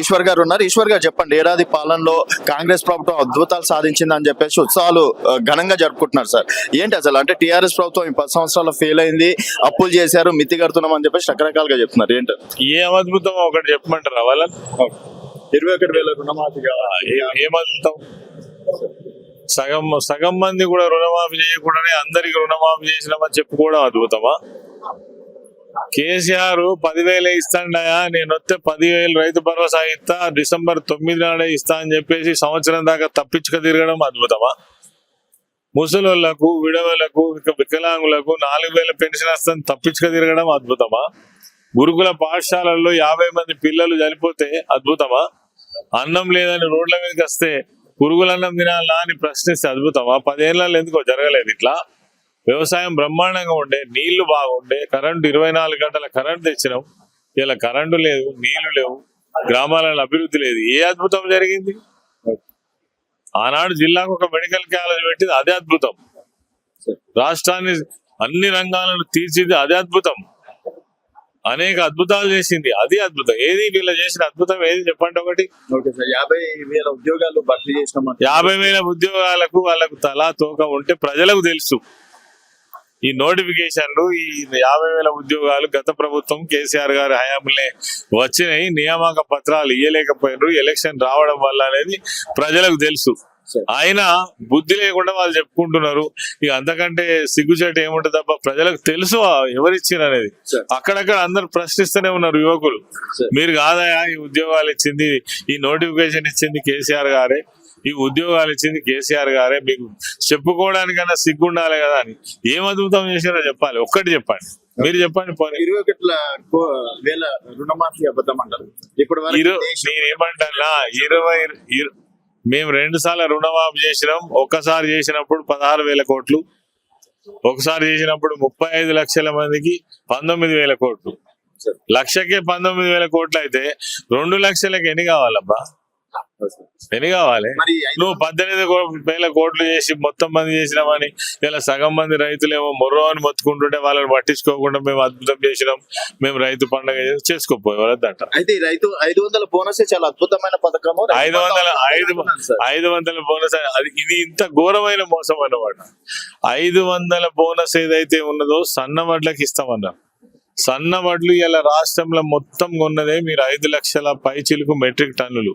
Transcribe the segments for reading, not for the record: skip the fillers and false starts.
ఈశ్వర్ గారు ఉన్నారు. ఈశ్వర్ గారు చెప్పండి, ఏడాది పాలనలో కాంగ్రెస్ ప్రభుత్వం అద్భుతాలు సాధించిందని చెప్పేసి ఉత్సవాలు ఘనంగా జరుపుకుంటున్నారు సార్. ఏంటి అసలు అంటే టీఆర్ఎస్ ప్రభుత్వం ఈ 10 సంవత్సరాలు ఫెయిల్ అయింది, అప్పులు చేశారు, మిత్తి కడుతున్నాం అని చెప్పేసి రకరకాలుగా చెప్తున్నారు. ఏంటి ఏం అద్భుతం ఒకటి చెప్పమంటారా వాళ్ళ 21,000 రుణమాఫీ ఏం అద్భుతం? సగం మంది కూడా రుణమాఫీ చేయకుండానే అందరికి రుణమాఫీ చేసినామని చెప్పుకోవడం అద్భుతమా? కేసీఆర్ 10,000 ఇస్తాండయా, నేను వస్తే 10,000 రైతు భరోసా ఇస్తా, December 9 నాడే ఇస్తా అని చెప్పేసి సంవత్సరం దాకా తప్పించుక తిరగడం అద్భుతమా? ముసలోళ్లకు, విడవలకు, వికలాంగులకు 4,000 పెన్షన్ వస్తాను తప్పించుక తిరగడం అద్భుతమా? గురుకుల పాఠశాలల్లో 50 మంది పిల్లలు చనిపోతే అద్భుతమా? అన్నం లేదని రోడ్ల మీదకి వస్తే పురుగులన్నం తినాలా అని ప్రశ్నిస్తే అద్భుతమా? 10 ఏళ్ళలో ఎందుకో జరగలేదు ఇట్లా. వ్యవసాయం బ్రహ్మాండంగా ఉండే, నీళ్లు బాగుండే, కరెంటు 24 గంటల కరెంటు తెచ్చినాం. ఇలా కరెంటు లేదు, నీళ్లు లేవు, గ్రామాలలో అభివృద్ధి లేదు. ఏ అద్భుతం జరిగింది? ఆనాడు జిల్లాకు ఒక మెడికల్ కాలేజ్ పెట్టింది, అదే అద్భుతం. రాష్ట్రాన్ని అన్ని రంగాలను తీర్చింది, అదే అద్భుతం. అనేక అద్భుతాలు చేసింది, అది అద్భుతం. ఏది వీళ్ళ చేసిన అద్భుతం ఏది చెప్పండి ఒకటి? 50,000 ఉద్యోగాలు భర్తీ చేసినాం. 50,000 ఉద్యోగాలకు వాళ్ళకు తలా తోక ఉంటే ప్రజలకు తెలుసు. ఈ నోటిఫికేషన్లు, ఈ 50,000 ఉద్యోగాలు గత ప్రభుత్వం కేసీఆర్ గారి హయాంలే వచ్చినాయి, నియామక పత్రాలు ఇయ్యలేకపోయినారు ఎలక్షన్ రావడం వల్ల అనేది ప్రజలకు తెలుసు. అయినా బుద్ధి లేకుండా వాళ్ళు చెప్పుకుంటున్నారు. ఇక అంతకంటే సిగ్గుచేట ఏముంటుంది తప్ప ప్రజలకు తెలుసు ఎవరిచ్చారు అనేది. అక్కడక్కడ అందరు ప్రశ్నిస్తూనే ఉన్నారు యువకులు, మీరు కాదయా ఈ ఉద్యోగాలు ఇచ్చింది, ఈ నోటిఫికేషన్ ఇచ్చింది కేసీఆర్ గారే, ఈ ఉద్యోగాలు ఇచ్చింది కేసీఆర్ గారే, మీకు చెప్పుకోవడానికన్నా సిగ్గుండాలి కదా అని. ఏం అద్భుతం చేశారో చెప్పాలి, ఒక్కటి చెప్పండి, మీరు చెప్పండి. 21,000 రుణమాఫీ అబద్ధం అంటారు. ఇప్పుడు నేనేమంటానా, మేము 2 సార్లు రుణమాఫీ చేసినాం. ఒక్కసారి చేసినప్పుడు 16,000 కోట్లు, ఒకసారి చేసినప్పుడు 35 లక్షల మందికి 19,000 కోట్లు. లక్షకే 19,000 కోట్లు అయితే 2 లక్షలకి ఎన్ని కావాలబ్బా? ఎన్ని కావాలి? నువ్వు 18,000 కోట్లు చేసి మొత్తం మంది చేసినామని ఇలా సగం మంది రైతులేమో మొర్రో అని మొత్తుకుంటుంటే వాళ్ళని పట్టించుకోకుండా మేము అద్భుతం చేసినాం, మేము రైతు పండుగ చేసుకోపోయేవాళ్ళంట. అయితే రైతు 500 బోనస్ చాలా అద్భుతమైన పథకం. 500 బోనస్ ఇది ఇంత ఘోరమైన మోసం అన్నమాట. 500 బోనస్ ఏదైతే ఉన్నదో సన్న వడ్లకి ఇస్తామన్నారు. సన్న వడ్లు ఇలా రాష్ట్రంలో మొత్తం ఉన్నదే మీరు 5 లక్షల పైచిలుకు మెట్రిక్ టన్నులు.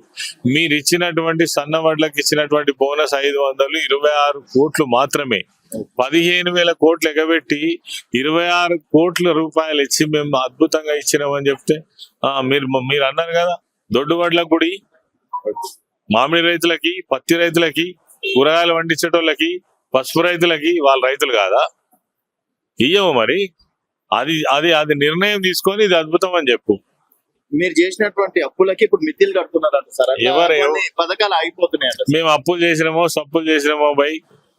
మీరు ఇచ్చినటువంటి సన్న వడ్లకు ఇచ్చినటువంటి బోనస్ 526 కోట్లు మాత్రమే. 15,000 కోట్లు ఎగబెట్టి 26 కోట్ల రూపాయలు ఇచ్చి మేము అద్భుతంగా ఇచ్చినామని చెప్తే మీరు అన్నారు కదా, దొడ్డు వడ్లకు కూడా, మామిడి రైతులకి, పత్తి రైతులకి, కూరగాయలు పండించేటోళ్ళకి, పసుపు రైతులకి, వాళ్ళ రైతులు కాదా? ఇయ్యము మరి. అది నిర్ణయం తీసుకొని ఇది అద్భుతం అని చెప్పు. మీరు చేసినటువంటి అప్పులకి ఇప్పుడు మిత్తిలు కడుతున్నారు సార్. పథకాలు ఆగిపోతున్నాయి. మేము అప్పులు చేసినామో సప్పులు చేసినామో బై,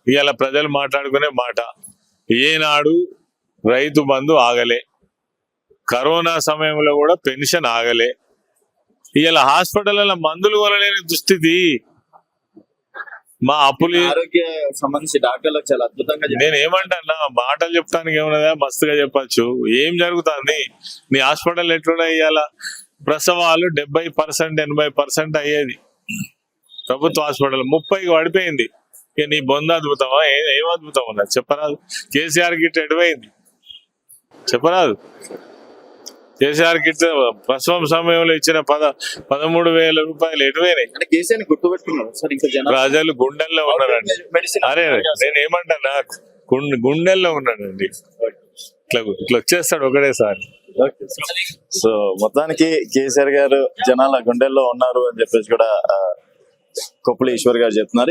ఇవాళ ప్రజలు మాట్లాడుకునే మాట. ఏనాడు రైతు బంధు ఆగలే, కరోనా సమయంలో కూడా పెన్షన్ ఆగలే. ఇవాళ హాస్పిటల్లో మందులు కొనలేని దుస్థితి. మా అప్పులు ఆరోగ్య సంబంధించి డాక్టర్లకు చాలా అద్భుతంగా. నేను ఏమంటాను, మాటలు చెప్తానికి ఏమన్నదా, మస్తుగా చెప్పచ్చు. ఏం జరుగుతుంది నీ హాస్పిటల్ ఎట్లున్నాయి? ఇవాళ ప్రసవాలు 70% 80% అయ్యేది ప్రభుత్వ హాస్పిటల్, 30కి పడిపోయింది. ఇక నీ బొంద అద్భుతమా? ఏం అద్భుతం ఉన్నది చెప్పరాదు? కేసీఆర్ కిట్ ఎటువైంది చెప్పరాదు? కేసీఆర్ కిట్ ప్రసవం సమయంలో ఇచ్చిన 13,000 రూపాయలు ఎటువైనాయి? ప్రజలు గుండెల్లో ఉన్నారండి. అరే నేను ఏమంటానా, గుండెల్లో ఉన్నానండి. ఇట్లా వచ్చేస్తాడు ఒకటేసారి. సో మొత్తానికి కేసీఆర్ గారు జనాల గుండెల్లో ఉన్నారు అని చెప్పేసి కూడా కొప్పుల ఈశ్వర్ గారు చెప్తున్నారు.